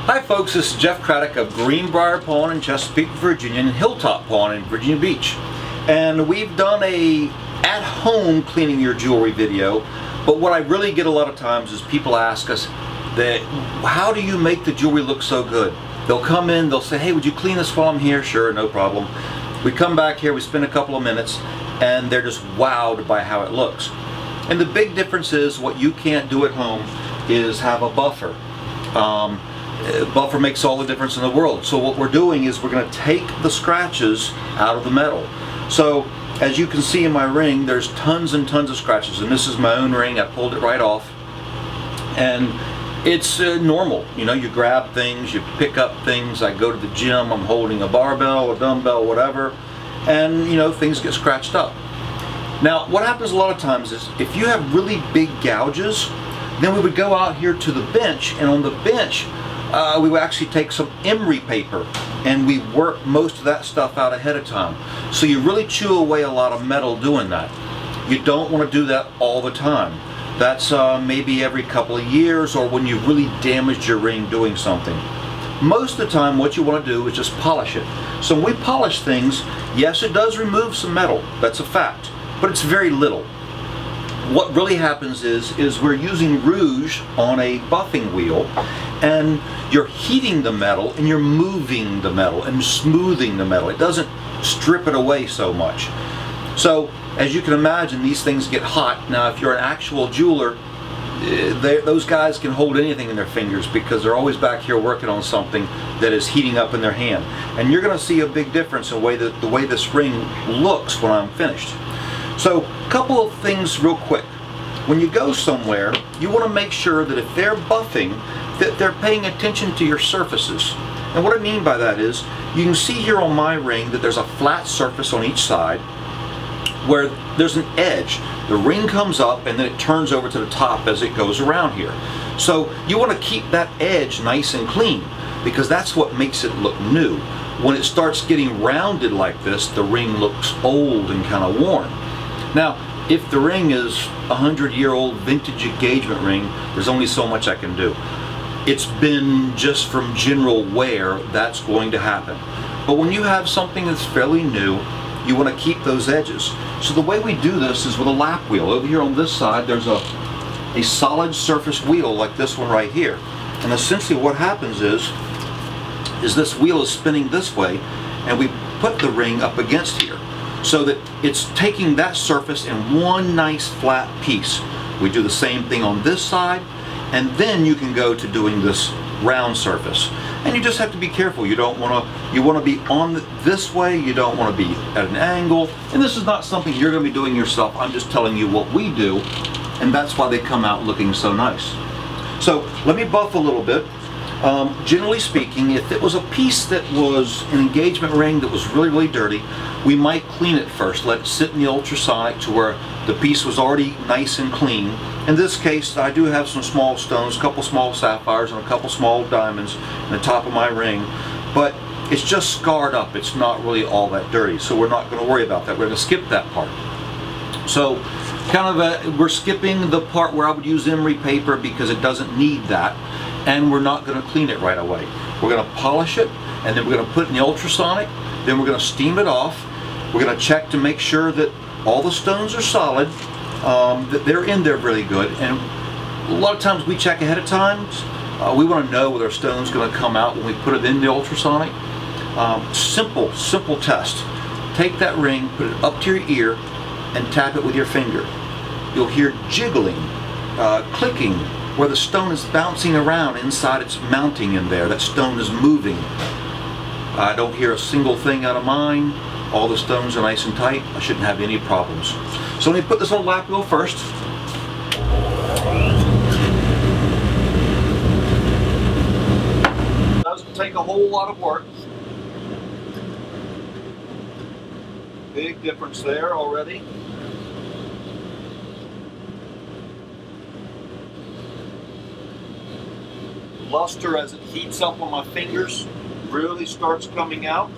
Hi folks, this is Jeff Craddock of Greenbrier Pawn in Chesapeake, Virginia, and Hilltop Pawn in Virginia Beach. And we've done a at-home cleaning your jewelry video, but what I really get a lot of times is people ask us that, how do you make the jewelry look so good? They'll come in, they'll say, hey, would you clean this while I'm here? Sure, no problem. We come back here, we spend a couple of minutes, and they're just wowed by how it looks. And the big difference is what you can't do at home is have a buffer. Buffer makes all the difference in the world. So what we're doing is we're going to take the scratches out of the metal. So as you can see in my ring, there's tons and tons of scratches, and this is my own ring. I pulled it right off, and it's normal. You know, you grab things, you pick up things. I go to the gym, I'm holding a barbell, a dumbbell, whatever, and you know, things get scratched up. Now what happens a lot of times is if you have really big gouges, then we would go out here to the bench, and on the bench we would actually take some emery paper and we work most of that stuff out ahead of time. So you really chew away a lot of metal doing that. You don't want to do that all the time. That's maybe every couple of years, or when you really damaged your ring doing something. Most of the time what you want to do is just polish it. So when we polish things, yes, it does remove some metal, that's a fact, but it's very little. What really happens is we're using rouge on a buffing wheel, and you're heating the metal and you're moving the metal and smoothing the metal. It doesn't strip it away so much. So as you can imagine, these things get hot. Now if you're an actual jeweler, those guys can hold anything in their fingers because they're always back here working on something that is heating up in their hand. And you're going to see a big difference in the way this ring looks when I'm finished. So a couple of things real quick. When you go somewhere, you want to make sure that if they're buffing, that they're paying attention to your surfaces. And what I mean by that is, you can see here on my ring that there's a flat surface on each side where there's an edge. The ring comes up and then it turns over to the top as it goes around here. So you want to keep that edge nice and clean because that's what makes it look new. When it starts getting rounded like this, the ring looks old and kind of worn. Now, if the ring is a 100-year-old vintage engagement ring, there's only so much I can do. It's been just from general wear, that's going to happen. But when you have something that's fairly new, you want to keep those edges. So the way we do this is with a lap wheel. Over here on this side, there's a solid surface wheel like this one right here. And essentially what happens is this wheel is spinning this way, and we put the ring up against here, so that it's taking that surface in one nice flat piece. We do the same thing on this side, and then you can go to doing this round surface. And you just have to be careful. You want to be on this way, you don't want to be at an angle, and this is not something you're going to be doing yourself. I'm just telling you what we do, and that's why they come out looking so nice. So let me buff a little bit. Generally speaking, if it was a piece that was an engagement ring that was really dirty, we might clean it first, let it sit in the ultrasonic to where the piece was already nice and clean. In this case, I do have some small stones, a couple small sapphires and a couple small diamonds in the top of my ring, but it's just scarred up. It's not really all that dirty, so we're not going to worry about that. We're going to skip that part. So we're skipping the part where I would use emery paper because it doesn't need that. And we're not going to clean it right away. We're going to polish it, and then we're going to put it in the ultrasonic, then we're going to steam it off. We're going to check to make sure that all the stones are solid, that they're in there really good. And a lot of times we check ahead of time. We want to know whether a stone's going to come out when we put it in the ultrasonic. Simple test. Take that ring, put it up to your ear, and tap it with your finger. You'll hear jiggling, clicking, where the stone is bouncing around inside, it's mounting in there. That stone is moving. I don't hear a single thing out of mine. All the stones are nice and tight. I shouldn't have any problems. So let me put this on the lap wheel first. It doesn't take a whole lot of work. Big difference there already. Luster, as it heats up on my fingers, really starts coming out.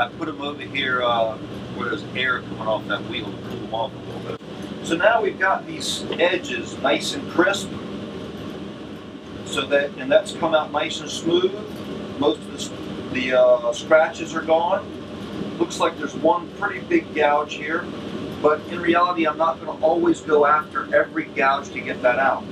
I put them over here where there's air coming off that wheel to cool them off a little bit. So now we've got these edges nice and crisp, and that's come out nice and smooth. Most of the scratches are gone. Looks like there's one pretty big gouge here, but in reality I'm not going to always go after every gouge to get that out.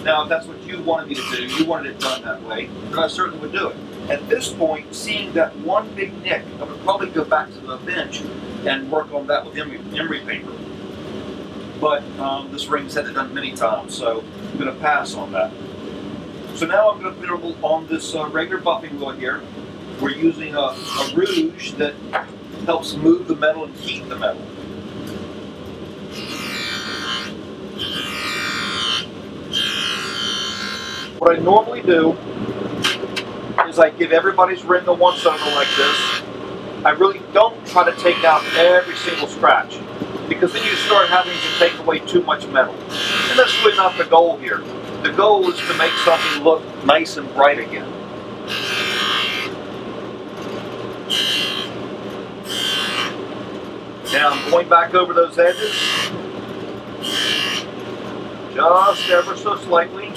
Now if that's what you wanted me to do, you wanted it done that way, then I certainly would do it. At this point, seeing that one big nick, I would probably go back to the bench and work on that with emery paper. But this ring's had it done many times, so I'm going to pass on that. So now I'm going to put it on this regular buffing wheel here. We're using a rouge that helps move the metal and heat the metal. What I normally do is I give everybody's ring a once over like this. I really don't try to take out every single scratch, because then you start having to take away too much metal. And that's really not the goal here. The goal is to make something look nice and bright again. Now I'm going back over those edges, just ever so slightly.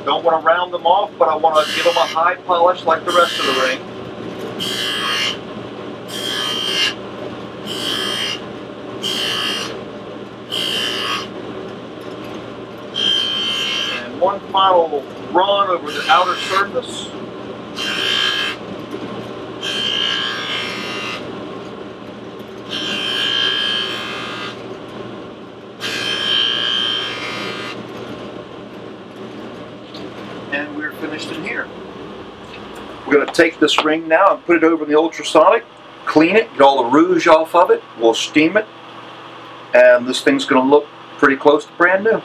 Don't want to round them off, but I want to give them a high polish like the rest of the ring. And one final run over the outer surface. And we're finished in here. We're going to take this ring now and put it over in the ultrasonic, clean it, get all the rouge off of it, we'll steam it, and this thing's going to look pretty close to brand new.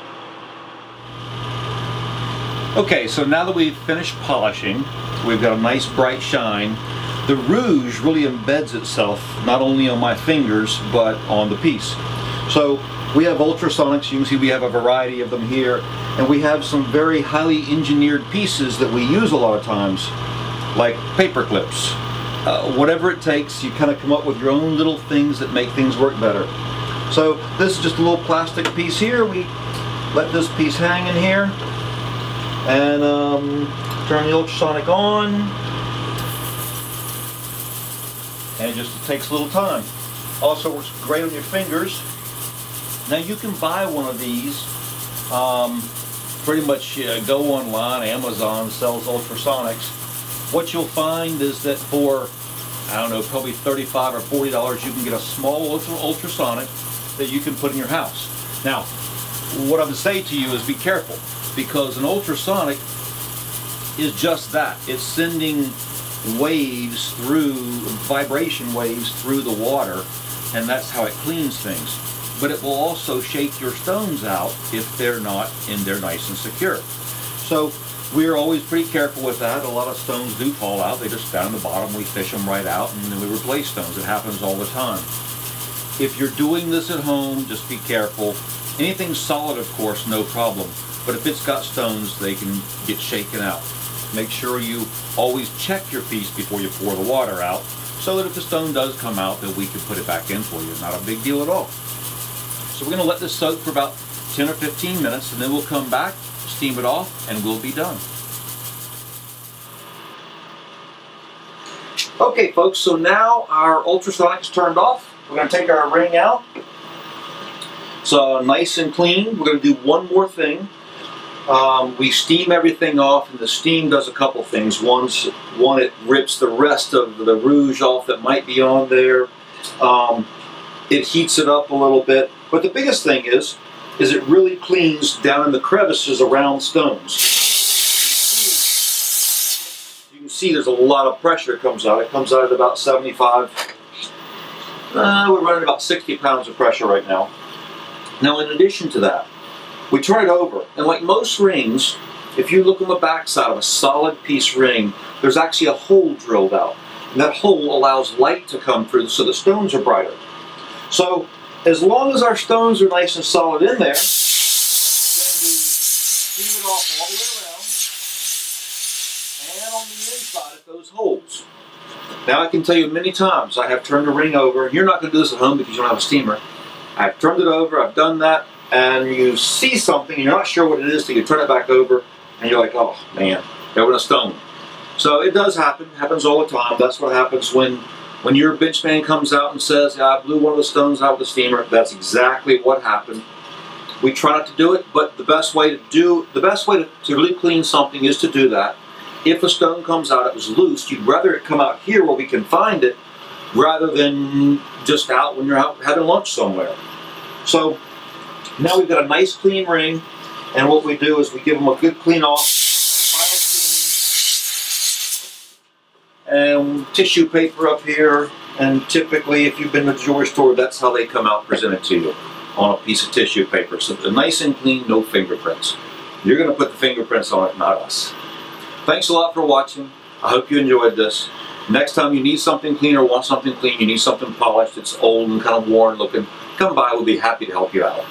Okay, so now that we've finished polishing, we've got a nice bright shine. The rouge really embeds itself not only on my fingers but on the piece. So we have ultrasonics. You can see we have a variety of them here, and we have some very highly engineered pieces that we use a lot of times, like paper clips. Whatever it takes, you kind of come up with your own little things that make things work better. So this is just a little plastic piece here. We let this piece hang in here and turn the ultrasonic on, and it just takes a little time. Also works great on your fingers. Now you can buy one of these, pretty much go online, Amazon sells ultrasonics. What you'll find is that for, I don't know, probably $35 or $40 you can get a small ultrasonic that you can put in your house. Now, what I would say to you is be careful, because an ultrasonic is just that. It's sending waves through, vibration waves through the water, and that's how it cleans things. But it will also shake your stones out if they're not in there nice and secure. So we're always pretty careful with that. A lot of stones do fall out. They just down in the bottom, we fish them right out, and then we replace stones. It happens all the time. If you're doing this at home, just be careful. Anything solid, of course, no problem. But if it's got stones, they can get shaken out. Make sure you always check your piece before you pour the water out, so that if the stone does come out, then we can put it back in for you. Not a big deal at all. So we're going to let this soak for about 10 or 15 minutes, and then we'll come back, steam it off, and we'll be done. Okay folks, so now our ultrasonic is turned off. We're going to take our ring out. It's nice and clean. We're going to do one more thing. We steam everything off, and the steam does a couple things. One, it rips the rest of the rouge off that might be on there. It heats it up a little bit. But the biggest thing is it really cleans down in the crevices around stones. You can see there's a lot of pressure that comes out. It comes out at about 75. We're running about 60 pounds of pressure right now. Now, in addition to that, we turn it over, and like most rings, if you look on the back side of a solid piece ring, there's actually a hole drilled out. And that hole allows light to come through so the stones are brighter. So, as long as our stones are nice and solid in there, then we steam it off all the way around and on the inside at those holes. Now I can tell you many times I have turned the ring over. You're not going to do this at home because you don't have a steamer. I've turned it over, I've done that, and you see something and you're not sure what it is till you turn it back over and you're like, oh man, there went a stone. So it does happen, happens all the time. That's what happens when your benchman comes out and says, yeah, I blew one of the stones out with the steamer. That's exactly what happened. We try not to do it, but the best way to really clean something is to do that. If a stone comes out, it was loose, you'd rather it come out here where we can find it rather than just out when you're out having lunch somewhere. So now we've got a nice clean ring, and what we do is we give them a good clean off, final clean, and tissue paper up here, and typically if you've been to the jewelry store, that's how they come out presented to you, on a piece of tissue paper. So they're nice and clean, no fingerprints. You're going to put the fingerprints on it, not us. Thanks a lot for watching. I hope you enjoyed this. Next time you need something clean or want something clean, you need something polished, it's old and kind of worn looking, come by, we'll be happy to help you out.